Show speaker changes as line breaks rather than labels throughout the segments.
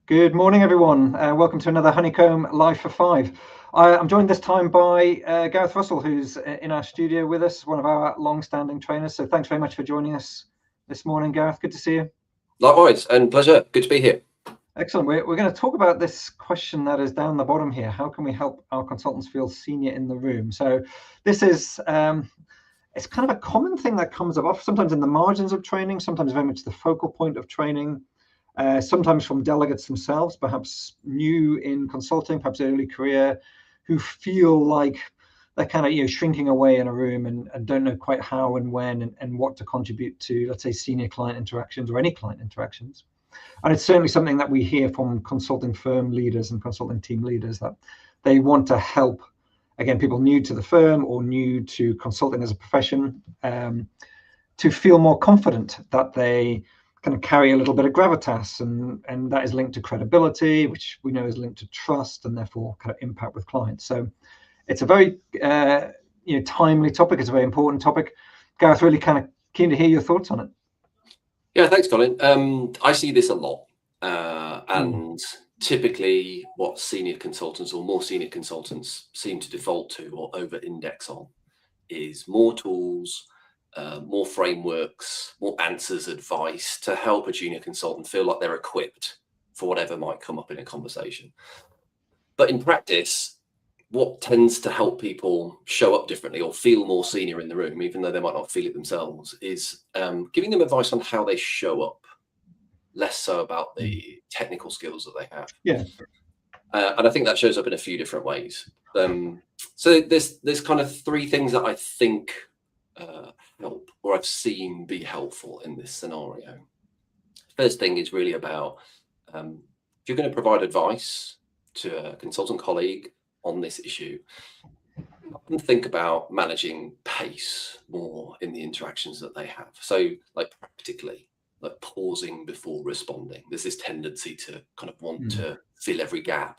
Good morning, everyone. Welcome to another Honeycomb Live for Five. I'm joined this time by Gareth Russell, who's in our studio with us, one of our long-standing trainers. So thanks very much for joining us this morning, Gareth. Good to see you.
Likewise, and pleasure. Good to be here.
Excellent. We're going to talk about this question that is down the bottom here. How can we help our consultants feel senior in the room? So this is it's kind of a common thing that comes up sometimes in the margins of training, sometimes very much the focal point of training. Sometimes from delegates themselves, perhaps new in consulting, perhaps early career, who feel like they're kind of shrinking away in a room and don't know quite how and when and what to contribute to, let's say, senior client interactions or any client interactions. And it's certainly something that we hear from consulting firm leaders and consulting team leaders, that they want to help, again, people new to the firm or new to consulting as a profession, to feel more confident that they kind of carry a little bit of gravitas, and that is linked to credibility, which we know is linked to trust and therefore kind of impact with clients. So it's a very timely topic. It's a very important topic. Gareth, really kind of keen to hear your thoughts on it.
Yeah, thanks, Colin. I see this a lot, and typically what senior consultants or more senior consultants seem to default to or over-index on is more tools, more frameworks, more answers, advice to help a junior consultant feel like they're equipped for whatever might come up in a conversation. But in practice, what tends to help people show up differently or feel more senior in the room, even though they might not feel it themselves, is giving them advice on how they show up, less so about the technical skills that they have.
Yeah.
And I think that shows up in a few different ways. So there's kind of three things that I think help, or I've seen be helpful in this scenario. First thing is really about if you're going to provide advice to a consultant colleague on this issue, often think about managing pace more in the interactions that they have. So, like practically, like pausing before responding. There's this tendency to kind of want to fill every gap,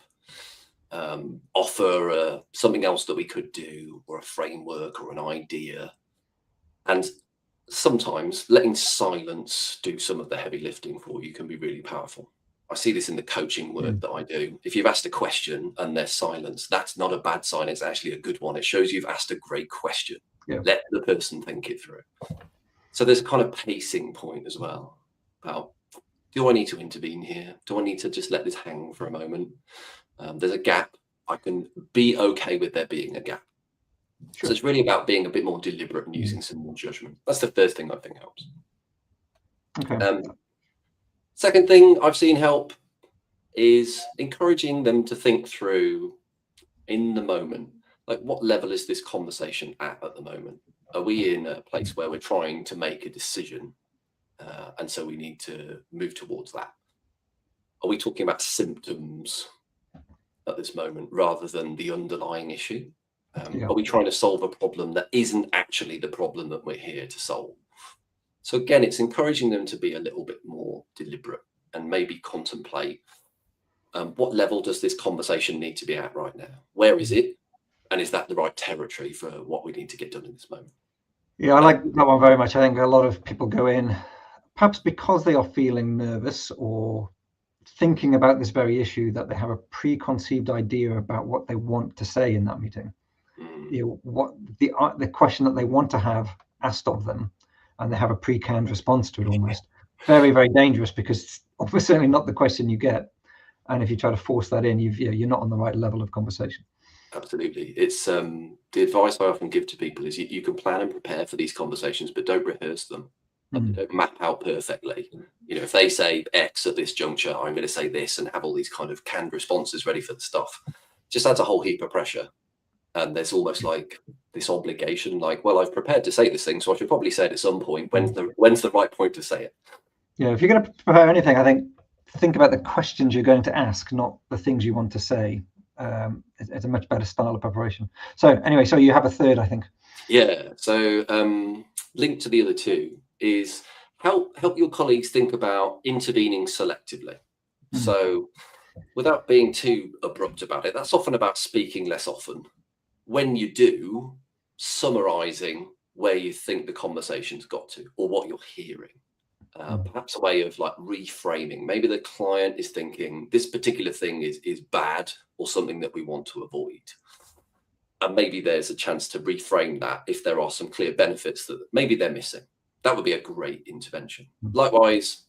offer something else that we could do, or a framework or an idea. And sometimes letting silence do some of the heavy lifting for you can be really powerful. I see this in the coaching work that I do. If you've asked a question and there's silence, that's not a bad sign. It's actually a good one. It shows you've asked a great question.
Yeah.
Let the person think it through. So there's a kind of pacing point as well about, do I need to intervene here? Do I need to just let this hang for a moment? There's a gap. I can be okay with there being a gap. Sure. So it's really about being a bit more deliberate and using some more judgment. That's the first thing I think helps.
Okay.
Second thing I've seen help is encouraging them to think through in the moment, like what level is this conversation at the moment? Are we in a place where we're trying to make a decision, and so we need to move towards that? Are we talking about symptoms at this moment rather than the underlying issue? Are we trying to solve a problem that isn't actually the problem that we're here to solve? So again, it's encouraging them to be a little bit more deliberate and maybe contemplate what level does this conversation need to be at right now? Where is it? And is that the right territory for what we need to get done in this moment?
Yeah, I like that one very much. I think a lot of people go in, perhaps because they are feeling nervous or thinking about this very issue, that they have a preconceived idea about what they want to say in that meeting. What the question that they want to have asked of them, and they have a pre-canned response to it almost. Very, very dangerous, because it's almost certainly not the question you get. And if you try to force that in, you're not on the right level of conversation.
Absolutely. It's the advice I often give to people is you can plan and prepare for these conversations, but don't rehearse them. Don't map out perfectly. If they say X at this juncture, I'm going to say this, and have all these kind of canned responses ready for the stuff. Just adds a whole heap of pressure. And there's almost like this obligation, like, well, I've prepared to say this thing, so I should probably say it at some point. When's the right point to say it?
Yeah, if you're going to prepare anything, I think about the questions you're going to ask, not the things you want to say. It's a much better style of preparation. So anyway, so you have a third, I think.
Yeah. So linked to the other two is help your colleagues think about intervening selectively. So without being too abrupt about it, that's often about speaking less often. When you do, summarizing where you think the conversation's got to or what you're hearing. perhaps a way of like reframing. Maybe the client is thinking this particular thing is bad or something that we want to avoid. And maybe there's a chance to reframe that if there are some clear benefits that maybe they're missing. That would be a great intervention. Likewise,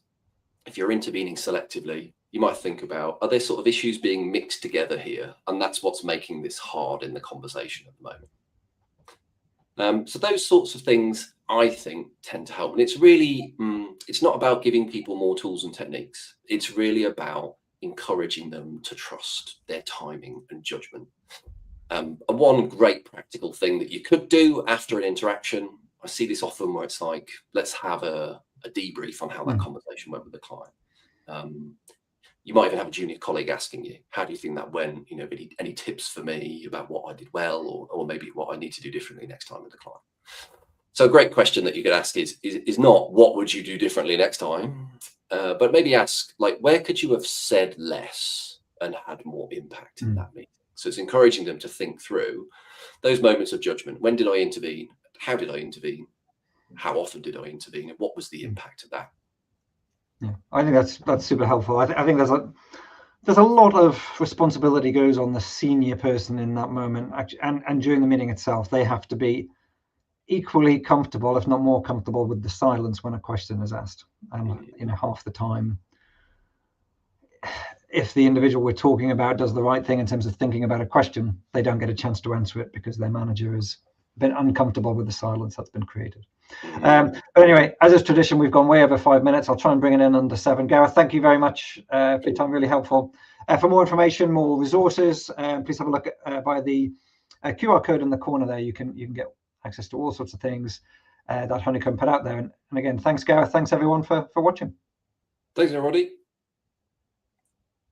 if you're intervening selectively, you might think about, are there sort of issues being mixed together here? And that's what's making this hard in the conversation at the moment. So those sorts of things, I think, tend to help. And it's really, it's not about giving people more tools and techniques. It's really about encouraging them to trust their timing and judgment. And one great practical thing that you could do after an interaction, I see this often where it's like, let's have a debrief on how that conversation went with the client. You might even have a junior colleague asking you, how do you think that went? You know, any tips for me about what I did well, or maybe what I need to do differently next time with the client? So a great question that you could ask is not what would you do differently next time, but maybe ask, like, where could you have said less and had more impact in that meeting? So it's encouraging them to think through those moments of judgment. When did I intervene? How did I intervene? How often did I intervene? And what was the impact of that?
Yeah, I think that's super helpful. I think there's a lot of responsibility goes on the senior person in that moment, and during the meeting itself, they have to be equally comfortable, if not more comfortable, with the silence when a question is asked. You know, half the time, if the individual we're talking about does the right thing in terms of thinking about a question, they don't get a chance to answer it because their manager has been uncomfortable with the silence that's been created. But anyway, as is tradition, we've gone way over 5 minutes. I'll try and bring it in under 7. Gareth, thank you very much for your time, really helpful. For more information, more resources, please have a look at by the QR code in the corner there. You can get access to all sorts of things that Honeycomb put out there. And again, thanks, Gareth. Thanks, everyone, for watching.
Thanks, everybody.